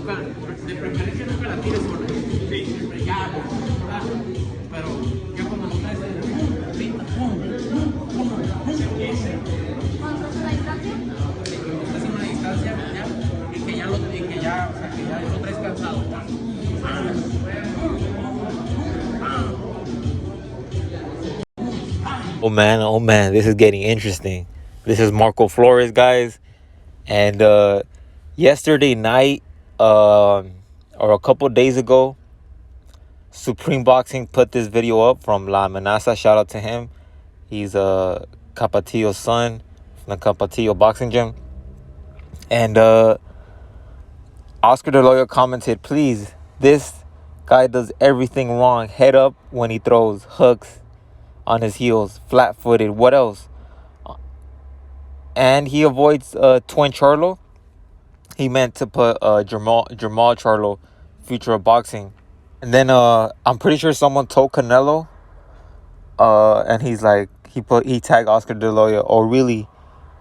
de preferencia nunca la tires sola. Sí. Ya, ¿verdad? Pero ya cuando no traes el ritmo, se empieza. ¿Cuánto es la distancia? Estás en una distancia ya, y que ya, o sea, que ya lo traes cansado. Oh man, this is getting interesting. This is Marco Flores, guys. And yesterday night, or a couple days ago, Supreme Boxing put this video up from La Amenaza. Shout out to him. He's Capatillo's son from the Capatillo Boxing Gym. And Oscar De La Hoya commented, please, this guy does everything wrong. Head up when he throws, hooks on his heels, flat-footed. What else? And he avoids twin Charlo. He meant to put Jermall Charlo, future of boxing. And then I'm pretty sure someone told Canelo, and he's like, he tagged Oscar De La Hoya. Oh, really?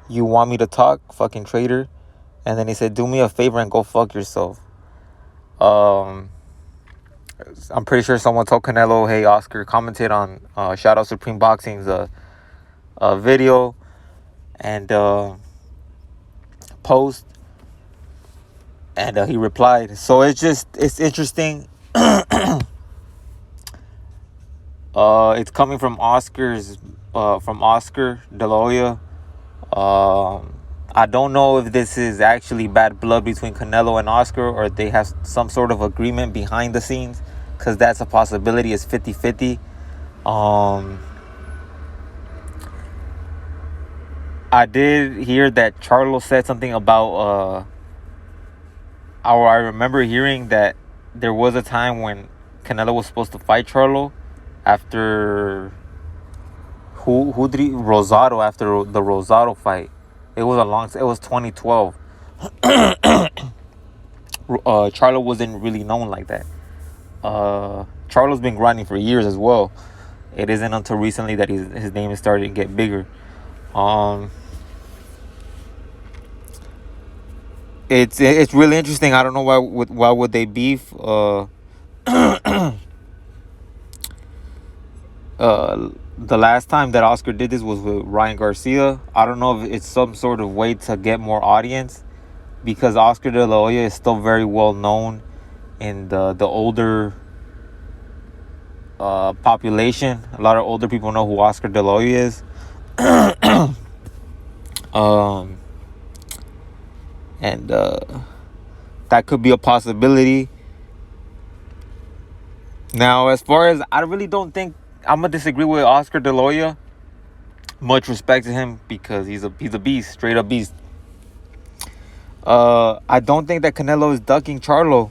You want me to talk, fucking traitor? And then he said, do me a favor and go fuck yourself. I'm pretty sure someone told Canelo, hey, Oscar, commented on shout out Supreme Boxing's video and post. And he replied. So it's interesting. It's coming from Oscar De La Hoya. I don't know if this is actually bad blood between Canelo and Oscar, or they have some sort of agreement behind the scenes, because that's a possibility. It's 50-50. I did hear that Charlo said something about or I remember hearing that there was a time when Canelo was supposed to fight Charlo after who did Rosado, after the Rosado fight. It was 2012. Charlo wasn't really known like that. Charlo's been grinding for years as well. It isn't until recently that his name is starting to get bigger. It's really interesting. I don't know why would they beef. The last time that Oscar did this was with Ryan Garcia. I don't know if it's some sort of way to get more audience, because Oscar De La Hoya is still very well known in the older population. A lot of older people know who Oscar De La Hoya is. And that could be a possibility. Now, as far as, I really don't think I'm gonna disagree with Oscar De La Hoya. Much respect to him, because he's a beast, straight up beast. I don't think that Canelo is ducking Charlo.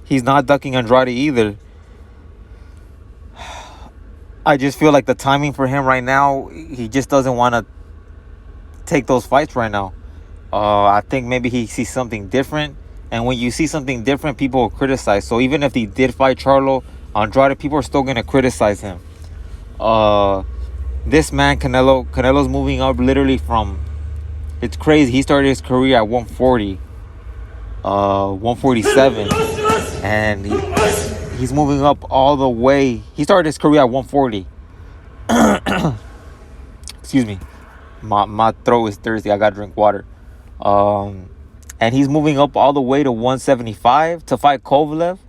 He's not ducking Andrade either. I just feel like the timing for him right now, he just doesn't want to take those fights right now. I think maybe he sees something different, and when you see something different, people will criticize. So even if he did fight Charlo, Andrade, people are still going to criticize him. This man, Canelo's moving up literally from, it's crazy, he started his career at 140, 147, and he's moving up all the way. He started his career at 140. Excuse me, my throat is thirsty, I gotta drink water. And he's moving up all the way to 175 to fight Kovalev.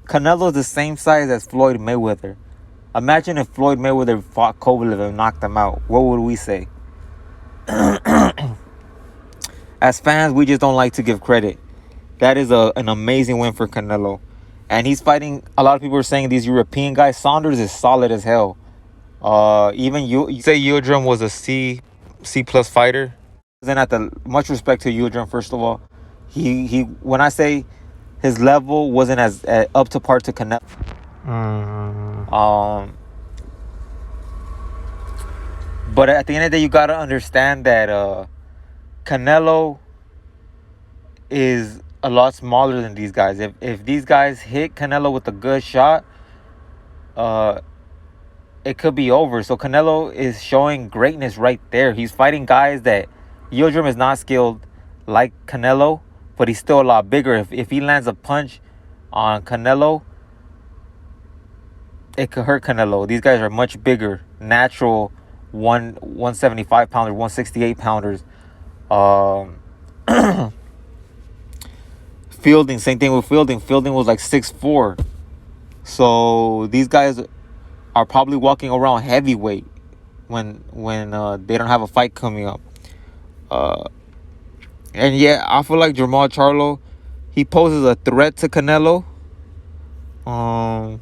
Canelo's the same size as Floyd Mayweather. Imagine if Floyd Mayweather fought Kovalev and knocked him out. What would we say? As fans, we just don't like to give credit. That is an amazing win for Canelo. And he's fighting, a lot of people are saying, these European guys. Saunders is solid as hell. Even you say Yildirim was a C plus fighter. Then at the much respect to Yildirim, first of all, he when I say his level wasn't as up to par to Canelo. But at the end of the day, you gotta understand that Canelo is a lot smaller than these guys. If these guys hit Canelo with a good shot, it could be over. So Canelo is showing greatness right there. He's fighting guys that Yildirim is not skilled like Canelo, but he's still a lot bigger. If he lands a punch on Canelo, it could hurt Canelo. These guys are much bigger, natural 175 pounders, 168 pounders. Fielding, same thing with Fielding. Fielding was like 6'4". So these guys are probably walking around heavyweight when they don't have a fight coming up. And yeah, I feel like Jermall Charlo, he poses a threat to Canelo. I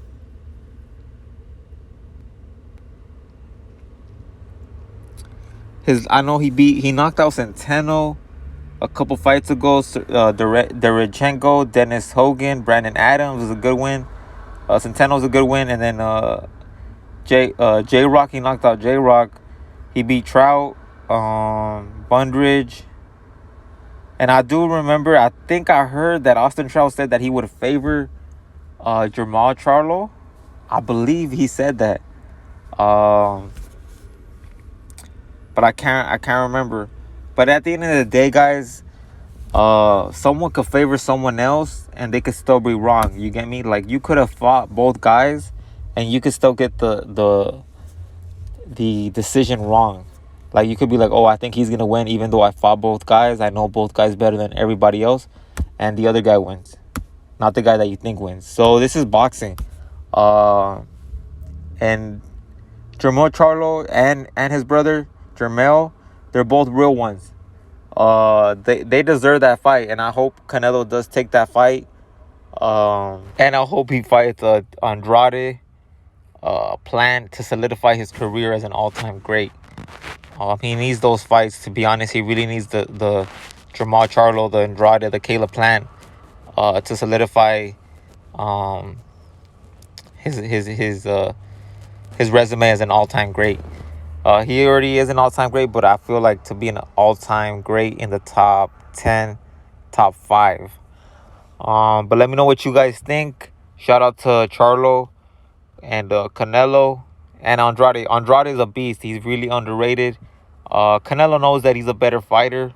know he knocked out Centeno a couple fights ago. Derevchenko, Dennis Hogan, Brandon Adams was a good win. Centeno was a good win, and then J-Rock, he knocked out J-Rock. He beat Trout, Bundridge. And I do remember, I think I heard that Austin Trout said that he would favor Jermall Charlo. I believe he said that. But I can't remember. But at the end of the day, guys, someone could favor someone else and they could still be wrong. You get me? Like, you could have fought both guys and you could still get the decision wrong. Like, you could be like, oh, I think he's going to win even though I fought both guys. I know both guys better than everybody else. And the other guy wins. Not the guy that you think wins. So, this is boxing. And Jermall Charlo and his brother, Jermall, they're both real ones. They deserve that fight. And I hope Canelo does take that fight. And I hope he fights Andrade. Plan to solidify his career as an all-time great. He needs those fights, to be honest. He really needs the Jermall Charlo, the Andrade, the Caleb Plant to solidify his resume as an all-time great. He already is an all-time great, but I feel like to be an all-time great in the top 10, top 5. But let me know what you guys think. Shout out to Charlo and Canelo and Andrade. Andrade is a beast. He's really underrated. Canelo knows that he's a better fighter.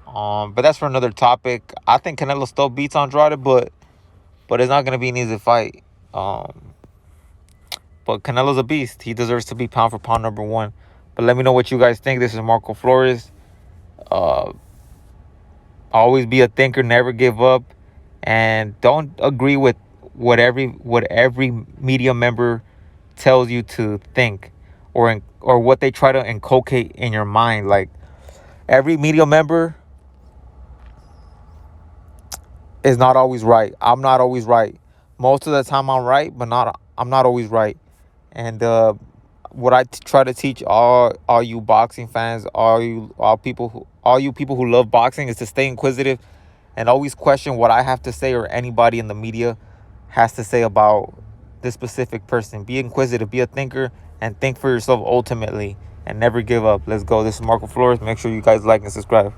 But that's for another topic. I think Canelo still beats Andrade, but it's not going to be an easy fight. But Canelo's a beast. He deserves to be pound for pound number 1. But let me know what you guys think. This is Marco Flores. Always be a thinker. Never give up. And don't agree with what every media member tells you to think, or what they try to inculcate in your mind. Like, every media member is not always right. I'm not always right. Most of the time I'm right, but I'm not always right. And what I try to teach all you boxing fans, all you people who love boxing, is to stay inquisitive and always question what I have to say or anybody in the media has to say about this specific person. Be inquisitive, be a thinker, and think for yourself ultimately, and never give up. Let's go. This is Marco Flores. Make sure you guys like and subscribe.